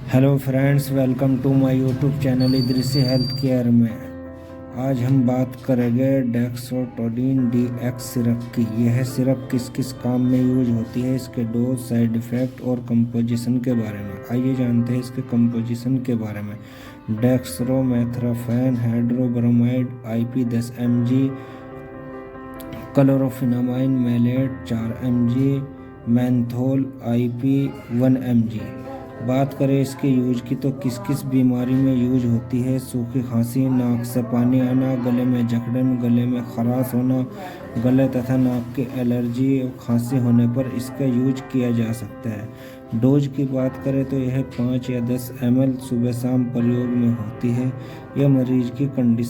Hello friends, welcome to my YouTube channel Idrisi health care में। आज हम बात करेंगे डेक्सोटोलिन डीएक्स सिरप की। यह सिरप किस किस काम में यूज होती है, इसके डोज, साइड इफ़ेक्ट और कंपोजिशन के बारे में आइए जानते हैं इसके कंपोजिशन के बारे में। Dextromethorphan hydrobromide IP 10 mg, chlorpheniramine maleate 4 mg, menthol IP 1 mg। बात करें इसके यूज की तो किस किस बीमारी में यूज होती है। सूखी खांसी, नाक से पानी आना, गले में जकड़न, गले में खराश होना, गले तथा नाक की एलर्जी और खांसी होने पर इसका यूज किया जा सकता है। डोज की बात करें तो यह 5 या 10 ml सुबह शाम प्रयोग में होती है। यह मरीज की कंडीशन